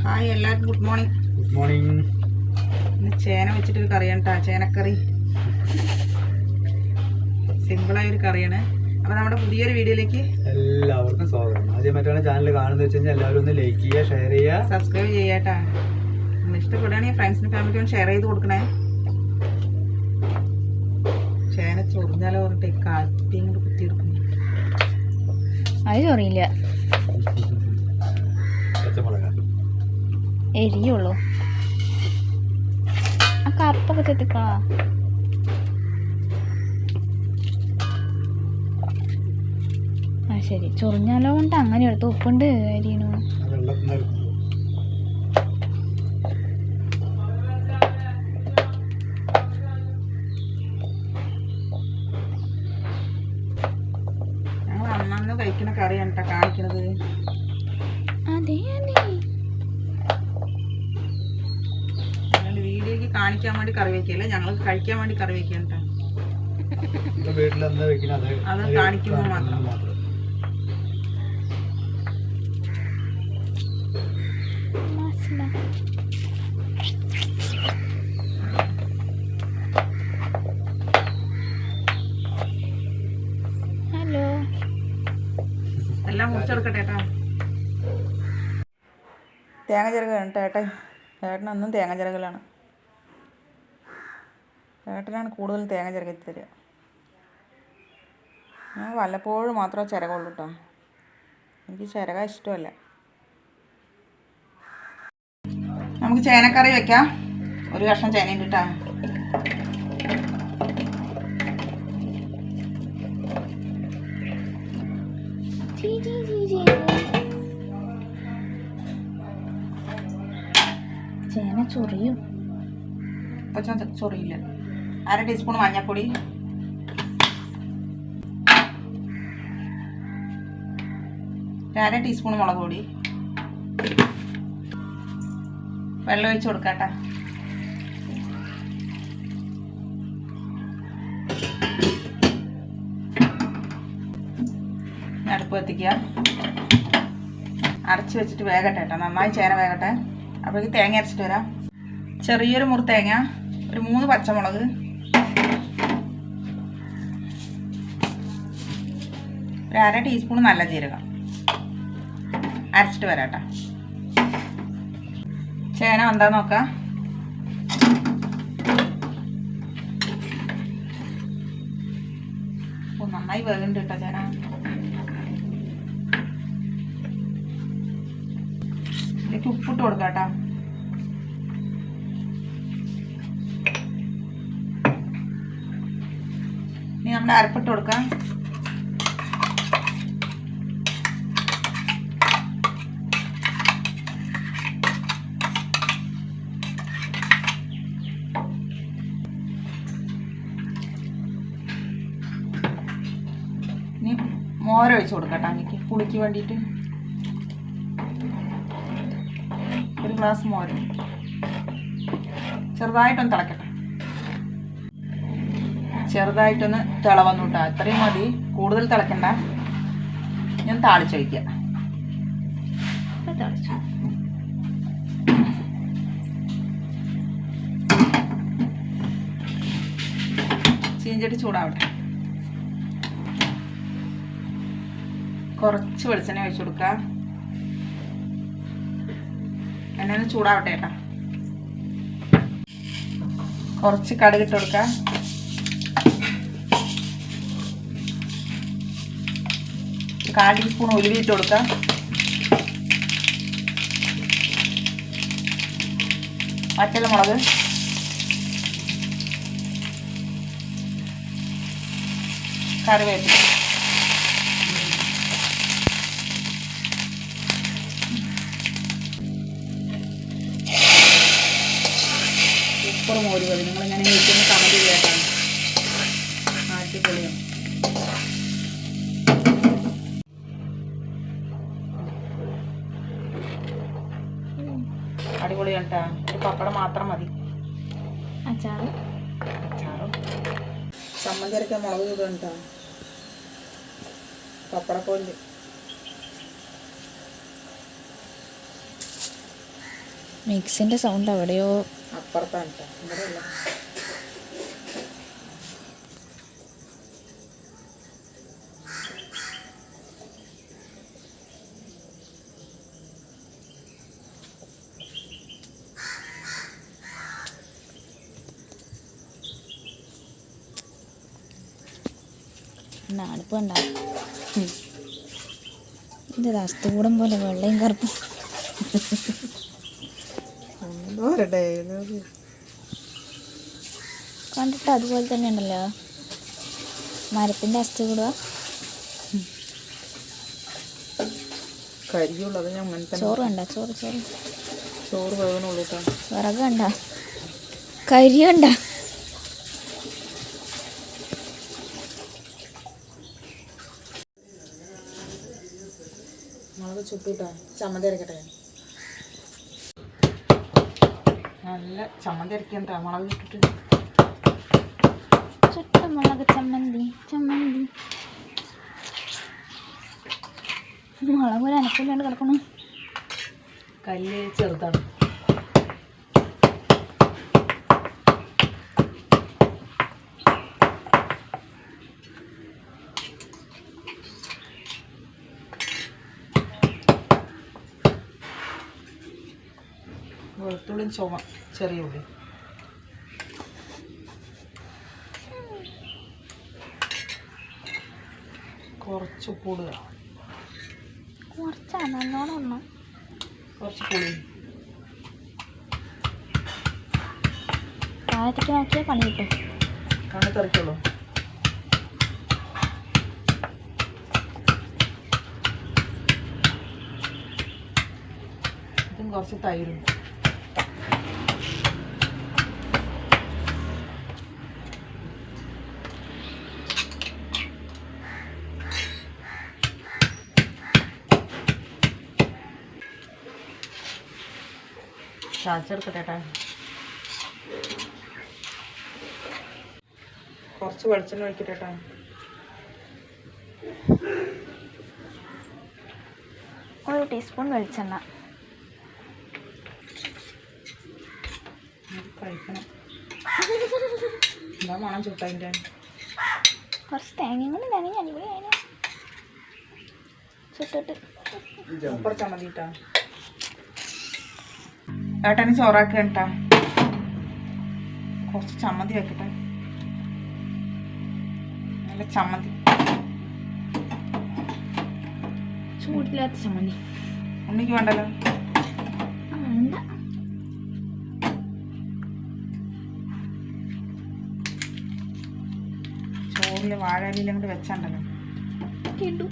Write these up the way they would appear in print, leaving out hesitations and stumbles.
Hi എല്ലാവർക്കും good morning. Good morning. ഇന്ന് ചേന വെച്ചിട്ടൊരു കറിയാണ് കേട്ടോ, ചേനക്കറി. സിമ്പിളായൊരു കറിയാണ്. അപ്പോൾ നമ്മുടെ പുതിയൊരു വീഡിയോയിലേക്ക് എല്ലാവർക്കും സ്വാഗതം. ആദ്യമായിട്ടാണ് ചാനൽ കാണുന്നത് വെച്ച് കഴിഞ്ഞാൽ എല്ലാവരും ഒന്ന് ലൈക്ക് ചെയ്യുക, ഷെയർ ചെയ്യുക, സബ്സ്ക്രൈബ് ചെയ്യാട്ടാ. നിങ്ങൾ ഇഷ്ടപ്പെടുകയാണെങ്കിൽ ഫ്രണ്ട്സിനും ഫാമിലിക്കും ഷെയർ ചെയ്ത് കൊടുക്കണേ. ചേന ചൊറിഞ്ഞാലോ പറഞ്ഞിട്ട് കാറ്റി കൊണ്ട് കുത്തിയെടുക്കുന്നു. അത് ചൊറിയില്ല, പച്ചമുളക് എരിയുള്ളൂ. ആ കറുപ്പൊക്കെ ചെത്തിക്കളാ. ആ ശരി, ചൊറിഞ്ഞാലോ കൊണ്ട് അങ്ങനെ എടുത്ത് ഉപ്പുണ്ട് അരിയണു. ഞങ്ങൾ അന്നു കഴിക്കുന്ന കറിയാണ് കേട്ടോ കാണിക്കണത്. അതെ അതെ, വീഡിയോക്ക് കാണിക്കാൻ വേണ്ടി കറി വയ്ക്കല്ല, ഞങ്ങൾ കഴിക്കാൻ വേണ്ടി കറി വയ്ക്കാൻ കേട്ടോ. അത് കാണിക്കുമ്പോൾ മാത്രം. ഹലോ, എല്ലാം മുറിച്ചെടുക്കട്ടെ ഏട്ടാ. തേങ്ങ ചിരകലാണ് കേട്ടോ ഏട്ടൻ. ഏട്ടനൊന്നും തേങ്ങ ചിരകലാണ്. ഏട്ടനാണ് കൂടുതൽ തേങ്ങ ചിരകി തരിക. ഞാൻ വല്ലപ്പോഴും മാത്രമേ ചിരകുള്ളൂ കേട്ടോ. എനിക്ക് ചിരക ഇഷ്ടമല്ല. നമുക്ക് ചേനക്കറി വെക്കാം. ഒരു കഷ്ണം ചേനയുണ്ട് കേട്ടോ. ചേന ചൊറിയും. ഇപ്പം ചൊറിയില്ല. 1/2 ടീസ്പൂൺ മഞ്ഞൾപ്പൊടി, 1/2 ടീസ്പൂൺ മുളക് പൊടി, വെള്ളം ഒഴിച്ച് കൊടുക്കാട്ടോ. അടുപ്പ് കത്തിക്കുക. അടച്ച് വെച്ചിട്ട് വേകട്ടെ കേട്ടോ, നന്നായി ചേന വേകട്ടെ. അപ്പോഴേക്ക് തേങ്ങ അരച്ചിട്ട് വരാം. ചെറിയൊരു മുറി തേങ്ങ, ഒരു 3 പച്ചമുളക്, ഒരു 1/2 ടീസ്പൂൺ നല്ല ജീരകം അരച്ചിട്ട് വരാം കേട്ടോ. ചേന എന്താ നോക്കാം. നന്നായി വേകുന്നുണ്ട് കേട്ടോ ചേന. ഇതിലേക്ക് ഉപ്പിട്ട് കൊടുക്കാം കേട്ടോ. ഇനി നമ്മുടെ അരപ്പിട്ട് കൊടുക്കാം. ഇനി മോരൊഴിച്ച് കൊടുക്കട്ടോ. എനിക്ക് പുളിക്ക് വേണ്ടിയിട്ട് 1 ഗ്ലാസ് മോര്. ചെറുതായിട്ടൊന്ന് തിളക്കട്ടെ. ചെറുതായിട്ടൊന്ന് തിളവന്നു കേട്ടോ. അത്രയും മതി, കൂടുതൽ തിളക്കണ്ട. ഞാൻ താളിച്ചൊഴിക്കാം. ചീഞ്ചട്ടി ചൂടാവട്ടെ. കുറച്ച് വെളിച്ചെണ്ണ ഒഴിച്ചു കൊടുക്കുക. എണ്ണ ഒന്ന് ചൂടാവട്ടെ കേട്ടോ. കുറച്ച് കടുക് ഇട്ട് കൊടുക്കുക. കാൽ ടീസ്പൂൺ ഉലുവ ഇട്ട് കൊടുക്കുക. വറ്റൽമുളക്, കറിവേപ്പില, സൂപ്പർ മോര് കറി. നിങ്ങളിങ്ങനെ വെക്കുന്ന കമൻറ്റ് ചെയ്യാട്ടാണ്. അടിപൊളിയാണ്. അടിപൊളിയാണ് കേട്ടോ. ഒരു പപ്പടം മാത്രം മതി. അച്ചാറും ചമ്മന്തി അരക്കാൻ മുളക് ഇടുകയാണ് കേട്ടോ. പപ്പടക്കോല് മിക്സിൻ്റെ സൗണ്ട് എവിടെയോ. അപ്പുറത്താണ് കേട്ടോ, ഇവിടെയല്ല. അടുപ്പ് കണ്ട ഇത് അസ്തുകൂടം പോലെ വെള്ളയും കറുപ്പും. കണ്ടിട്ട് അതുപോലെ തന്നെ ഉണ്ടല്ലോ, മരത്തിൻ്റെ അസ്തുകൂടുക. കരിയുള്ളത് ഞാൻ അങ്ങനെ തന്നെ. ചോറ് കണ്ട, ചോറ് ചോറ് ചോറ് വേകണുള്ളൂ കേട്ടോ. വിറക് കണ്ട, കരി കണ്ട. മുളക് ചുട്ടിട്ടാ ചമ്മന്തി അരക്കട്ടെ. നല്ല ചമ്മന്തി അരക്കണ്ട, മുളക് ചുട്ടിട്ട്. ചുട്ട മുളക് ചമ്മന്തി ചമ്മന്തി. മുളക് ഒരു അനക്കില്ലാണ്ട് കിടക്കണു. കല്ല് ചെറുതാണ്. വെളുത്തുള്ളിയും ചുമ ചെറിയ ഉള്ളി. കുറച്ച് ഉപ്പിടുക, കുറച്ചാണ് നല്ലോണം ഒന്നും. കുറച്ച് പുളി. താഴത്തേക്ക് നോക്കിയാൽ പണി കിട്ടും. കണ്ണ് തെറിക്കുള്ളൂ. ഇതും കുറച്ച് തൈരും. ചാച്ചെടുക്കട്ടെ ഏട്ടാ. കുറച്ച് വെളിച്ചെണ്ണ ഒഴിക്കട്ടെ ഏട്ടാ. ഒരു ടീസ്പൂൺ വെളിച്ചെണ്ണ. കഴിക്കണം. എന്താ മണം ചുട്ടതിൻ്റെ. കുറച്ച് തേങ്ങയും കൂടി നനഞ്ഞ് അടിപൊളി അതിന് ചുട്ടിട്ട് കുറച്ച് ചമ്മന്തി ഇട്ടാ. ഏട്ടന് ചോറാക്കുക കേട്ടാ. കുറച്ച് ചമ്മന്തി വെക്കട്ടെ. നല്ല ചമ്മന്തി, ചൂടില്ലാത്ത ചമ്മന്തി. ഉണ്ണിക്ക് വേണ്ടല്ലോ. വേണ്ട. ചോറിൽ വാഴയിലും കൂടി വെച്ചാണ്ടല്ലോ. കേട്ടു.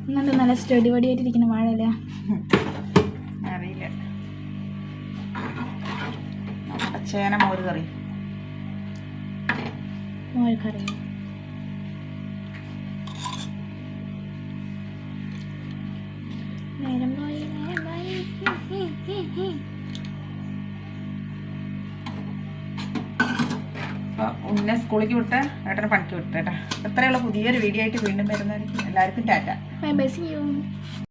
എന്നിട്ട് നല്ല സ്റ്റഡി വടിയായിട്ടിരിക്കുന്ന വാഴയില. അറിയില്ല. നമ്മുടെ ചേന മോര് കറി. മോൾക്കറി. നേരം പോയി നേരം പോയി. അപ്പോൾ ഉന്നെ സ്കൂളിലേക്ക് വിട്ട് ഏട്ടനെ പണിക്ക് വിട്ടേട്ടാ. ഇത്രയുള്ള പുതിയൊരു വീഡിയോ ആയിട്ട് വീണ്ടും വരുന്നതായിരിക്കും. എല്ലാവർക്കും tata. Bye bye, see U.